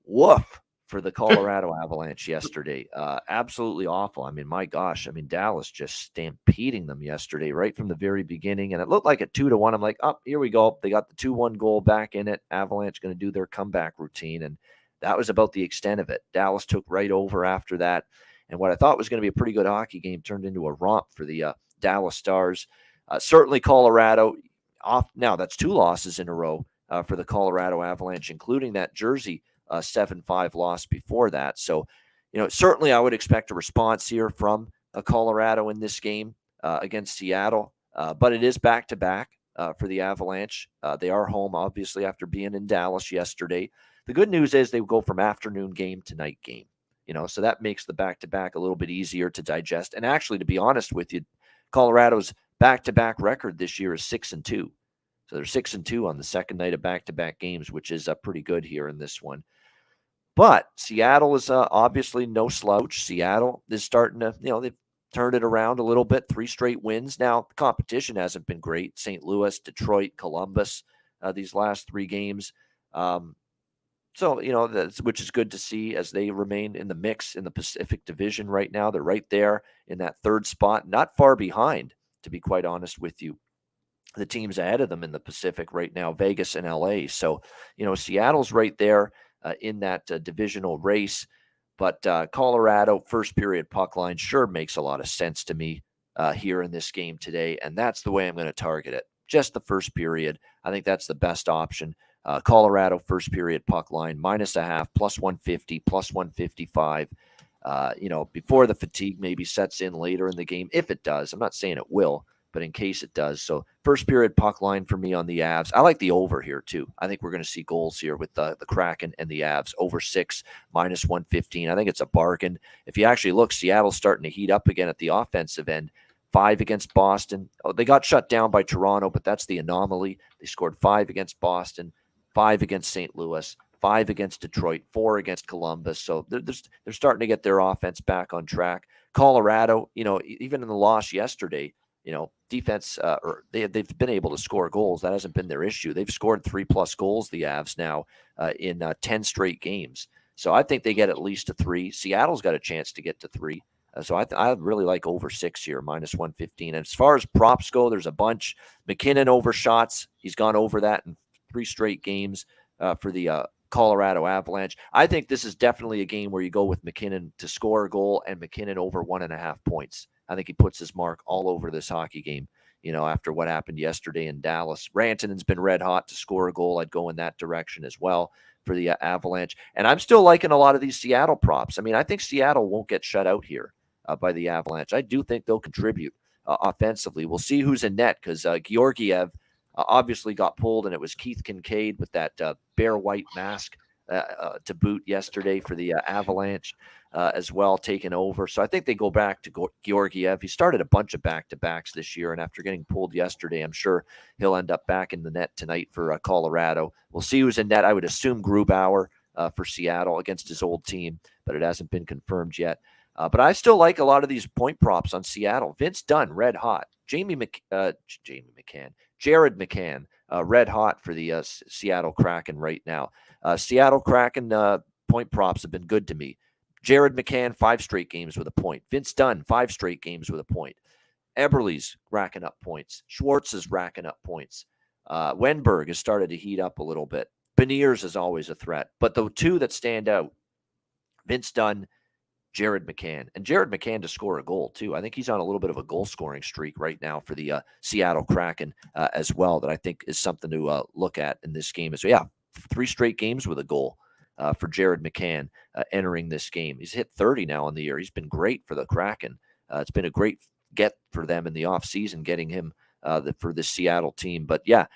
S2: woof for the Colorado Avalanche yesterday. Absolutely awful. I mean, my gosh. I mean, Dallas just stampeding them yesterday right from the very beginning. And it looked like a 2-1. I'm like, oh, here we go. They got the 2-1 goal back in it. Avalanche going to do their comeback routine. And that was about the extent of it. Dallas took right over after that. And what I thought was going to be a pretty good hockey game turned into a romp for the Dallas Stars. Certainly Colorado off. Now that's 2 losses in a row for the Colorado Avalanche, including that Jersey 7-5 loss before that. So, certainly I would expect a response here from Colorado in this game against Seattle. But it is back-to-back for the Avalanche. They are home, obviously, after being in Dallas yesterday. The good news is they go from afternoon game to night game. So that makes the back-to-back a little bit easier to digest. And actually, to be honest with you, Colorado's back-to-back record this year is 6-2. So they're 6-2 on the second night of back-to-back games, which is pretty good here in this one. But Seattle is obviously no slouch. Seattle is starting to, they've turned it around a little bit, 3 straight wins. Now, the competition hasn't been great. St. Louis, Detroit, Columbus, these last 3 games. So, which is good to see as they remain in the mix in the Pacific Division right now. They're right there in that 3rd spot, not far behind, to be quite honest with you. The teams ahead of them in the Pacific right now, Vegas and LA. So, Seattle's right there in that divisional race. But Colorado, first period puck line sure makes a lot of sense to me here in this game today. And that's the way I'm going to target it. Just the first period. I think that's the best option. Colorado, first period puck line, -0.5, +150, +155. Before the fatigue maybe sets in later in the game, if it does. I'm not saying it will, but in case it does. So first period puck line for me on the Avs. I like the over here too. I think we're going to see goals here with the Kraken and the Avs. Over 6, -115. I think it's a bargain. If you actually look, Seattle's starting to heat up again at the offensive end. 5 against Boston. Oh, they got shut down by Toronto, but that's the anomaly. They scored 5 against Boston, 5 against St. Louis, 5 against Detroit, 4 against Columbus. So they're starting to get their offense back on track. Colorado, even in the loss yesterday, defense, they've been able to score goals. That hasn't been their issue. They've scored 3+ goals, the Avs now, in 10 straight games. So I think they get at least to 3. Seattle's got a chance to get to 3. So I really like over 6 here, -115. And as far as props go, there's a bunch. McKinnon over shots. He's gone over that in 3 straight games for the Colorado Avalanche. I think this is definitely a game where you go with McKinnon to score a goal and McKinnon over 1.5 points. I think he puts his mark all over this hockey game, after what happened yesterday in Dallas. Rantanen's been red hot to score a goal. I'd go in that direction as well for the Avalanche. And I'm still liking a lot of these Seattle props. I mean, I think Seattle won't get shut out here by the Avalanche. I do think they'll contribute offensively. We'll see who's in net because Georgiev obviously got pulled, and it was Keith Kincaid with that bare white mask to boot yesterday for the Avalanche as well, taking over. So I think they go back to Georgiev. He started a bunch of back-to-backs this year, and after getting pulled yesterday, I'm sure he'll end up back in the net tonight for Colorado. We'll see who's in net. I would assume Grubauer for Seattle against his old team, but it hasn't been confirmed yet. But I still like a lot of these point props on Seattle. Vince Dunn, red hot. Jared McCann, red hot for the Seattle Kraken right now. Seattle Kraken point props have been good to me. Jared McCann, 5 straight games with a point. Vince Dunn, 5 straight games with a point. Eberle's racking up points. Schwartz is racking up points. Wenberg has started to heat up a little bit. Beniers is always a threat. But the 2 that stand out, Vince Dunn, Jared McCann. And Jared McCann to score a goal, too. I think he's on a little bit of a goal-scoring streak right now for the Seattle Kraken as well that I think is something to look at in this game. So, yeah, 3 straight games with a goal for Jared McCann entering this game. He's hit 30 now on the year. He's been great for the Kraken. It's been a great get for them in the offseason, getting him for the Seattle team. But, yeah,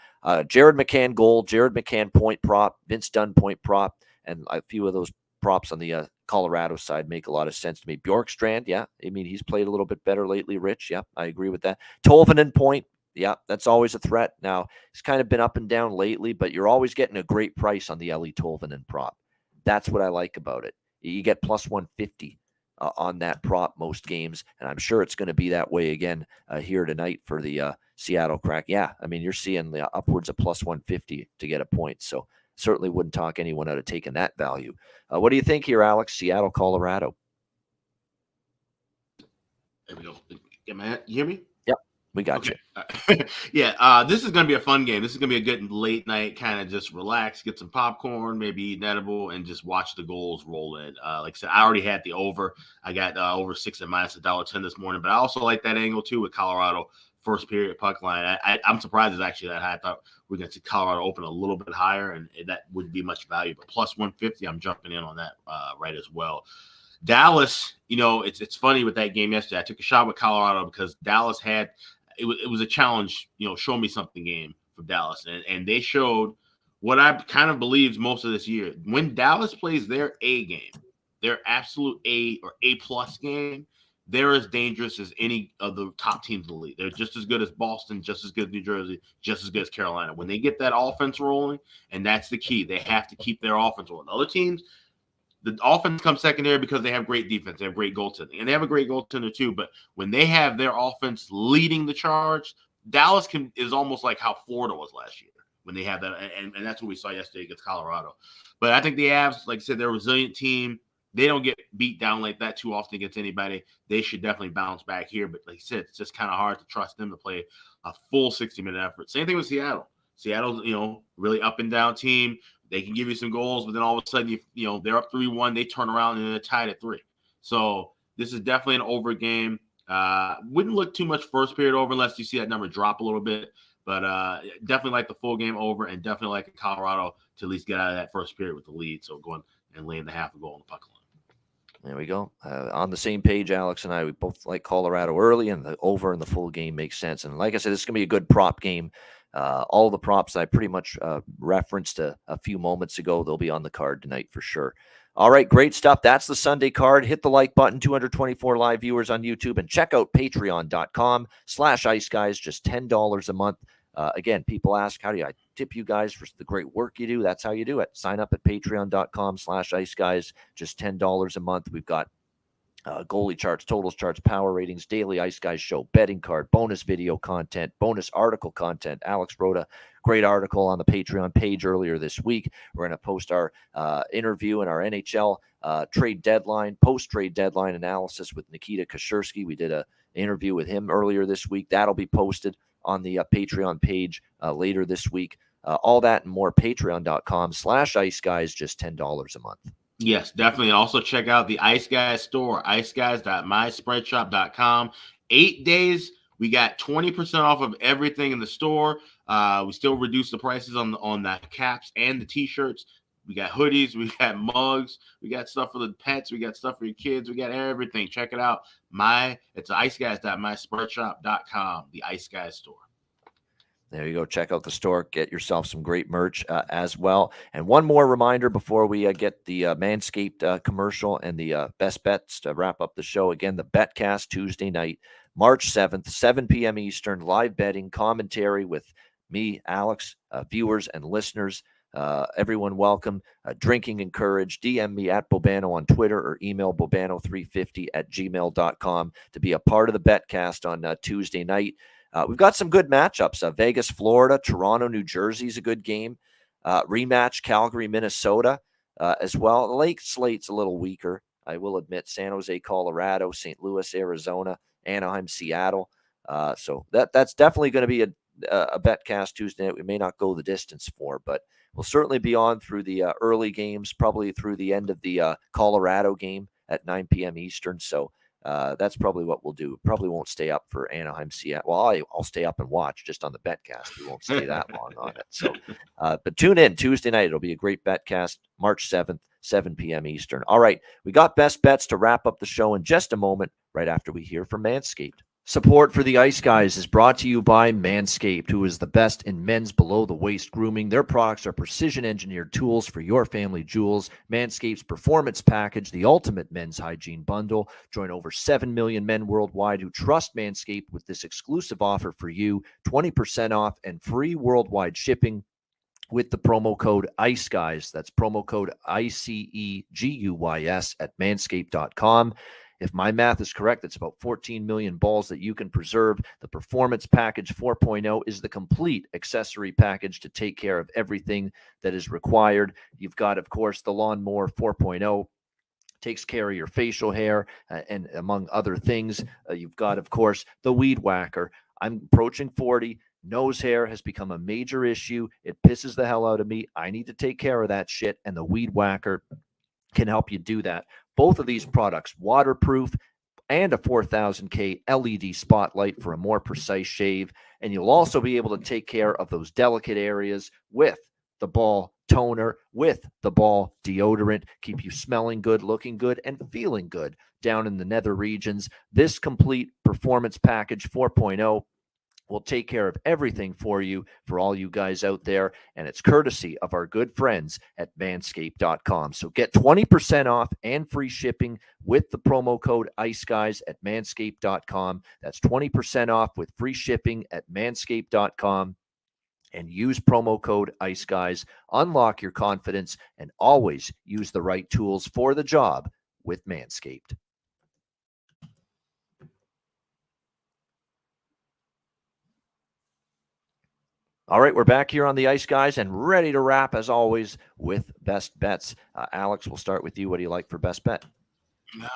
S2: Jared McCann goal, Jared McCann point prop, Vince Dunn point prop, and a few of those props on the Colorado side make a lot of sense to me. Bjorkstrand, yeah. I mean, he's played a little bit better lately, Rich. Yeah, I agree with that. Tolvanen point, yeah, that's always a threat. Now, he's kind of been up and down lately, but you're always getting a great price on the Eeli Tolvanen prop. That's what I like about it. You get +150 on that prop most games, and I'm sure it's going to be that way again here tonight for the Seattle Kraken. Yeah, I mean, you're seeing the upwards of +150 to get a point, so certainly wouldn't talk anyone out of taking that value. What do you think here, Alex? Seattle, Colorado.
S3: There we go. You hear me?
S2: Yep, we got
S3: you. Yeah, this is going to be a fun game. This is going to be a good late night, kind of just relax, get some popcorn, maybe eat an edible, and just watch the goals roll in. Like I said, I already had the over. I got over 6 at -$1.10 this morning, but I also like that angle too with Colorado. First period puck line. I'm surprised it's actually that high. I thought we are going to see Colorado open a little bit higher, and that wouldn't be much value. But +150, I'm jumping in on that right as well. Dallas, it's funny with that game yesterday. I took a shot with Colorado because Dallas had it was a challenge, show me something game for Dallas, and they showed what I kind of believed most of this year. When Dallas plays their A game, their absolute A or A+ game, they're as dangerous as any of the top teams in the league. They're just as good as Boston, just as good as New Jersey, just as good as Carolina. When they get that offense rolling, and that's the key, they have to keep their offense rolling. Other teams, The offense comes secondary because they have great defense. They have great goaltending. And they have a great goaltender too. But when they have their offense leading the charge, Dallas is almost like how Florida was last year when they have that. And that's what we saw yesterday against Colorado. But I think the Avs, like I said, they're a resilient team. They don't get beat down like that too often against anybody. They should definitely bounce back here. But like I said, it's just kind of hard to trust them to play a full 60-minute effort. Same thing with Seattle. Seattle's, really up and down team. They can give you some goals, but then all of a sudden, they're up 3-1. They turn around and they're tied at 3. So this is definitely an over game. Wouldn't look too much first period over unless you see that number drop a little bit. But definitely like the full game over, and definitely like Colorado to at least get out of that first period with the lead. So going and laying the half a goal on the puck line.
S2: There we go. On the same page, Alex and I, we both like Colorado early, and the over and the full game makes sense. And like I said, this is going to be a good prop game. All the props I pretty much referenced a few moments ago, they'll be on the card tonight for sure. All right, great stuff. That's the Sunday card. Hit the like button, 224 live viewers on YouTube, and check out patreon.com/iceguys, just $10 a month. Again, people ask, how do I tip you guys for the great work you do? That's how you do it. Sign up at patreon.com/iceguys, just $10 a month. We've got goalie charts, totals charts, power ratings, daily Ice Guys show, betting card, bonus video content, bonus article content. Alex wrote a great article on the Patreon page earlier this week. We're going to post our interview and our NHL trade deadline, post-trade deadline analysis with Nikita Kashersky. We did an interview with him earlier this week. That'll be posted on the Patreon page later this week. All that and more, patreon.com/iceguys, just $10 a month.
S3: Yes, definitely. And also check out the Ice Guys store, iceguys.myspreadshop.com. 8 days, we got 20% off of everything in the store. We still reduced the prices on the caps and the T-shirts. We got hoodies, we got mugs, we got stuff for the pets, we got stuff for your kids, we got everything. Check it out. It's iceguys.myspreadshop.com, the Ice Guys store.
S2: There you go. Check out the store. Get yourself some great merch as well. And one more reminder before we get the Manscaped commercial and the best bets to wrap up the show. Again, the Betcast Tuesday night, March 7th, 7 p.m. Eastern, live betting, commentary with me, Alex, viewers and listeners. Everyone welcome. Drinking encouraged. DM me at Bobano on Twitter or email bobano350@gmail.com to be a part of the Betcast on Tuesday night. We've got some good matchups. Vegas, Florida, Toronto, New Jersey is a good game. Rematch, Calgary, Minnesota as well. The late slate's a little weaker, I will admit. San Jose, Colorado, St. Louis, Arizona, Anaheim, Seattle. So that's definitely going to be a Betcast Tuesday night. We may not go the distance for, but we'll certainly be on through the early games, probably through the end of the Colorado game at 9 p.m. Eastern. So that's probably what we'll do. Probably won't stay up for Anaheim, Seattle. Well, I'll stay up and watch just on the Betcast. We won't stay that long on it. So, but tune in Tuesday night. It'll be a great Betcast, March 7th, 7 p.m. Eastern. All right, we got best bets to wrap up the show in just a moment, right after we hear from Manscaped. Support for the Ice Guys is brought to you by Manscaped, who is the best in men's below-the-waist grooming. Their products are precision-engineered tools for your family jewels. Manscaped's Performance Package, the ultimate men's hygiene bundle. Join over 7 million men worldwide who trust Manscaped with this exclusive offer for you, 20% off and free worldwide shipping with the promo code ICEGUYS. That's promo code ICEGUYS at manscaped.com. If my math is correct, it's about 14 million balls that you can preserve. The Performance Package 4.0 is the complete accessory package to take care of everything that is required. You've got, of course, the Lawnmower 4.0. Takes care of your facial hair and among other things. You've got, of course, the Weed Whacker. I'm approaching 40. Nose hair has become a major issue. It pisses the hell out of me. I need to take care of that shit, and the Weed Whacker can help you do that. Both of these products, waterproof and a 4000K LED spotlight for a more precise shave. And you'll also be able to take care of those delicate areas with the ball toner, with the ball deodorant, keep you smelling good, looking good, and feeling good down in the nether regions. This complete Performance Package 4.0 will take care of everything for you, for all you guys out there, and it's courtesy of our good friends at manscaped.com. So get 20% off and free shipping with the promo code ICEGUYS at manscaped.com. That's 20% off with free shipping at manscaped.com. and use promo code Ice Guys. Unlock your confidence and always use the right tools for the job with Manscaped. All right, we're back here on the Ice Guys and ready to wrap, as always, with best bets. Alex, we'll start with you. What do you like for best bet?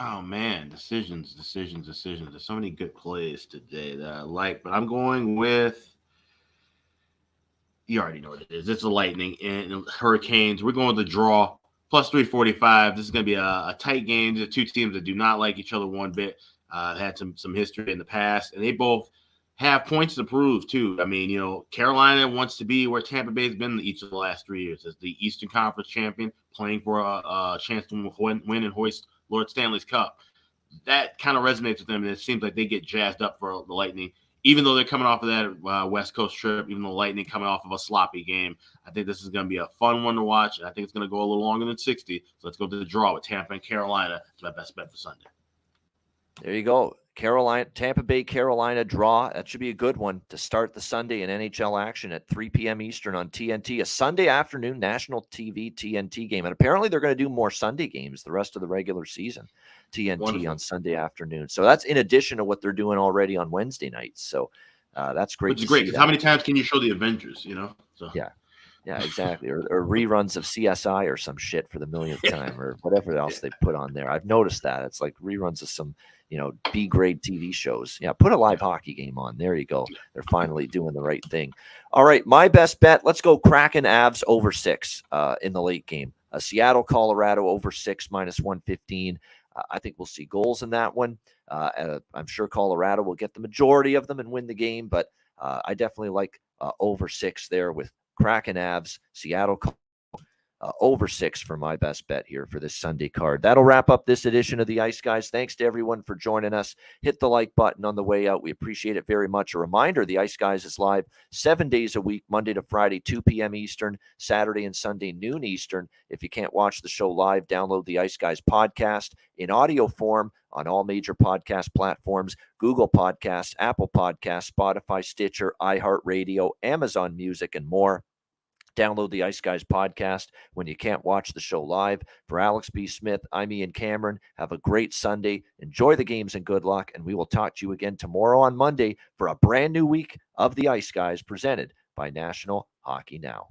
S3: Oh, man. Decisions. There's so many good plays today that I like, but I'm going with, you already know what it is. It's the Lightning and Hurricanes. We're going with the draw, plus 345. This is going to be a tight game. These are two teams that do not like each other one bit. Had some history in the past, and they both have points to prove, too. I mean, Carolina wants to be where Tampa Bay has been each of the last 3 years as the Eastern Conference champion, playing for a chance to win and hoist Lord Stanley's Cup. That kind of resonates with them, and it seems like they get jazzed up for the Lightning. Even though they're coming off of that West Coast trip, even though Lightning coming off of a sloppy game, I think this is going to be a fun one to watch, and I think it's going to go a little longer than 60. So let's go to the draw with Tampa and Carolina. It's my best bet for Sunday.
S2: There you go. Tampa Bay, Carolina draw. That should be a good one to start the Sunday in NHL action at 3 p.m. Eastern on TNT, a Sunday afternoon national TV TNT game. And apparently they're going to do more Sunday games the rest of the regular season, TNT Wonderful. On Sunday afternoon. So that's in addition to what they're doing already on Wednesday nights. So that's great.
S3: Which is great because how many times can you show the Avengers, So.
S2: Yeah, exactly. Or reruns of CSI or some shit for the millionth time or whatever else they put on there. I've noticed that. It's like reruns of some, B-grade TV shows. Yeah, put a live hockey game on. There you go. They're finally doing the right thing. All right, my best bet. Let's go Kraken Avs over 6 in the late game. Seattle, Colorado over 6 minus 115. I think we'll see goals in that one. I'm sure Colorado will get the majority of them and win the game, but I definitely like over 6 there with Kraken Avs, Seattle over 6 for my best bet here for this Sunday card. That'll wrap up this edition of the Ice Guys. Thanks to everyone for joining us. Hit the like button on the way out. We appreciate it very much. A reminder, the Ice Guys is live 7 days a week, Monday to Friday, 2 p.m. Eastern, Saturday and Sunday, noon Eastern. If you can't watch the show live, download the Ice Guys podcast in audio form on all major podcast platforms, Google Podcasts, Apple Podcasts, Spotify, Stitcher, iHeartRadio, Amazon Music, and more. Download the Ice Guys podcast when you can't watch the show live. For Alex B. Smith, I'm Ian Cameron. Have a great Sunday. Enjoy the games and good luck. And we will talk to you again tomorrow on Monday for a brand new week of the Ice Guys presented by National Hockey Now.